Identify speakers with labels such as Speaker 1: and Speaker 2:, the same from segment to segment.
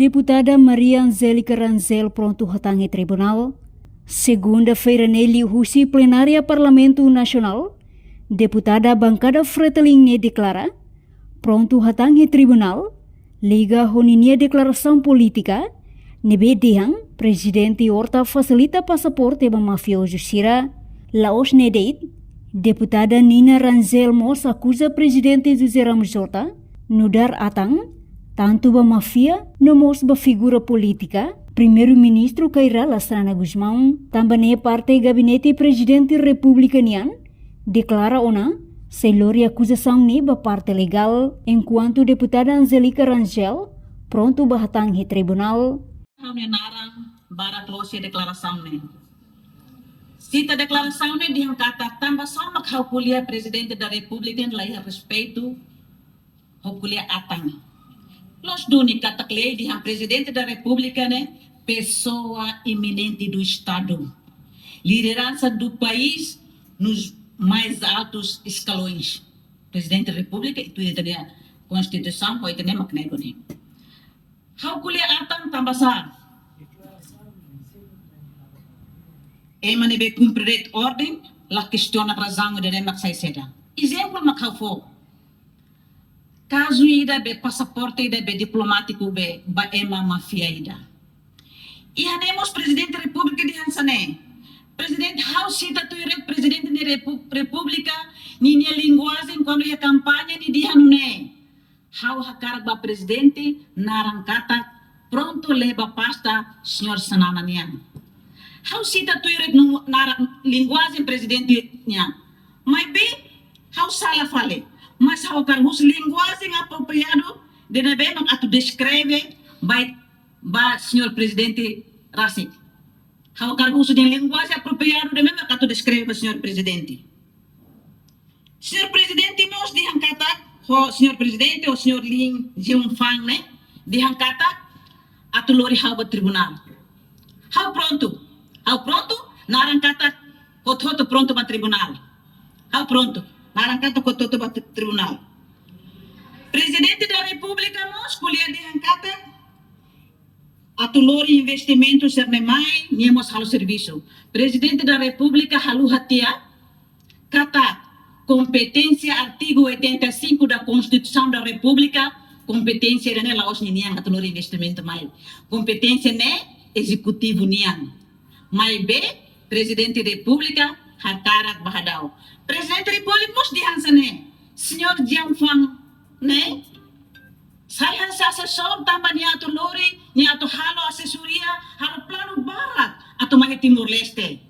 Speaker 1: Deputada Maria Angélica Rangel pronto hatangi tribunal. Segunda-feira nele husi plenária Parlamento Nasional, deputada bancada Fretilin declara pronto hatangi tribunal, liga honinia declaração política, nebe dihang presidente horta facilita pasaporte ba mafioso sira, laos nedeit, deputada Nina Rangel Mos acusa presidente José Ramos Horta nudar atang tanto ba mafia nomos ba figura política, primeiro-ministro Caira Lastrana Guzmão, também parte gabinete presidente republicanian, declara ona selori acusação ni ba parte legal, enquanto deputada Angélica Rangel pronto ba hatang hi tribunal.
Speaker 2: Kami narang bara close declaração ne. Cita declaração ne dihangkata tambah sama kau kuliah presidente da República lai respeito ho kuliah atang. Los duni kata klei dihang presidente da República ne pessoa iminente do Estado. Liderança do país nos mais altos escalões. Presidente da República itu dia a Constituição ko itene maknego ne. Hau kuliah atang tambah sa. Emane be cumprir ordem, la questiona razão de remak sai seda. Exemplo makau caso ida be passaporte ida be diplomático be ba ema mafia ida. E hanemos presidente da República de Hansane. Presidente House cita tu presidente da República ni linguagem quando ia campanha ni dihanune. How hakar ba presidente narangkata pronto leba pasta senhor Sanana nian. How cita tu linguagem presidente nian. Mas be how sala fale. Mas how kar hus linguagem apropriado de nebe mak atu descreve ba senhor presidente Rasi. How kar hus de linguagem apropriado de nebe mak atu descreve ba senhor presidente. Senhor presidente mos dihangkata ho senhor presidente o senhor Lin Jianfang ne dihangkata atu lori hau ba tribunal. How pronto? How pronto? Narangkata kototo pronto ba tribunal. How pronto? Narangkata kototo ba tribunal. Presidente da República mos kuliah dihangkata atu lori investimento serne mai niemos halu serviço. Presidente da República halu hatia kata competência artigo 85 da Constituição da República, competência ne laos niang atulor investimento mai. Competência ne executivo niang. Mai be presidente da República hatarak bahadau. Presidente da República mos dihansane. Senhor Jianfang ne saya assessor tambah ni atulori ni atu halo asesoria halo plano barat atau mai Timor Leste.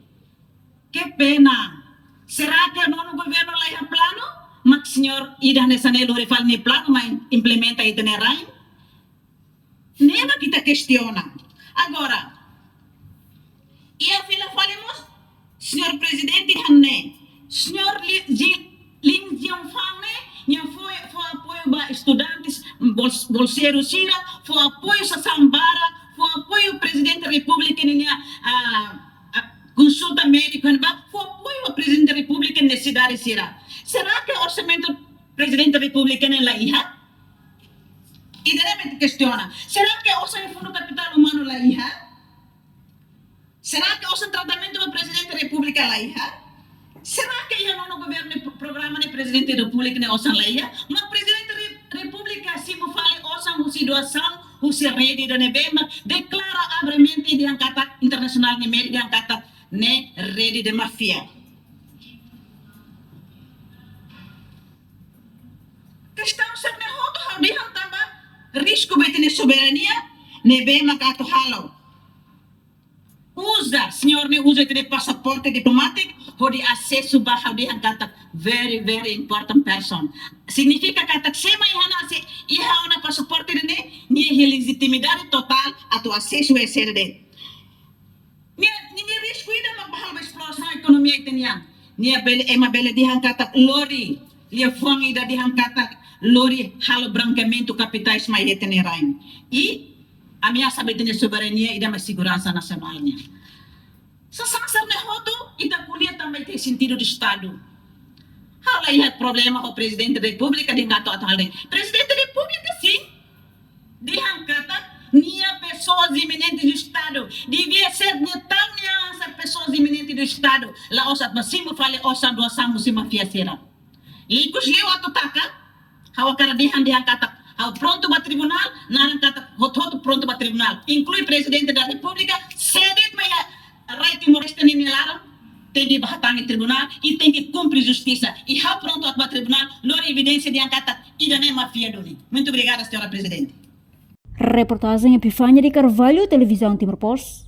Speaker 2: Que pena. Será que no governo lá é plano? Mas senhor ida nessa nele refal ne plano mas implementa isso ne rain? Nem kita questiona. Agora, e a fila falamos, senhor presidente hanne, senhor Lin Jianfang ne, nya foi apoio ba estudantes bolseiros sira, foi apoio sa Sambara, foi apoio presidente da República ne consulta médica, foi apoio ao presidente da República na cidade Sira. Será que o orçamento do presidente da República não é lá? E realmente questiona, será que o orçamento do Fundo Capital Humano lá é? Será que o tratamento do presidente da República lá é? Será que ele não governa o programa do presidente da República não é lá? Mas o presidente da República, se não fala a situação, o se rede da Nebema, declara abertamente de angkata internacional de média de angkata ne rede de mafia. Questão ser ne hoto haudihan tamba risco betene soberania ne be makato halo. Usa, senhor ne usa de passaporte diplomático hodi acesso ba haudihan kata very important person. Significa kata sema ihana se iha passaporte ne ni legitimidade total atu acesso e serde. Ni risco ida magbahal ba explosão ekonomiya itanian. Ni ema bele dihangkata lori, lia fuang ida dihangkata lori halo branqueamento capitais mai etenerain. E ameaça betene soberania ida mais segurança nacionalnya. Sa sangsar ne hoto ida kuliah também tem sentido de estado. Hala iha problema com o presidente da República de ngato atau hal. Presidente da República sim dihangkata nia pessoas eminentes do Estado. Devia ser tão nia pessoas eminentes do Estado. Lá osat masimo fale osa doação musima fiacera. E kus leu atutaka, hawa cara dihan kata, hawa pronto ba tribunal, naran kata hot pronto ba tribunal. Inclui presidente da República, sedet maya right timoresta ni nilaram, tem que bahatangi tribunal e tem que cumprir justiça. E hawa pronto at ba tribunal, lor evidência de kata, ida nem mafia doni. Muito obrigada, senhora presidente.
Speaker 1: Reportagem Epifânia de Carvalho, Televisão Timor Post.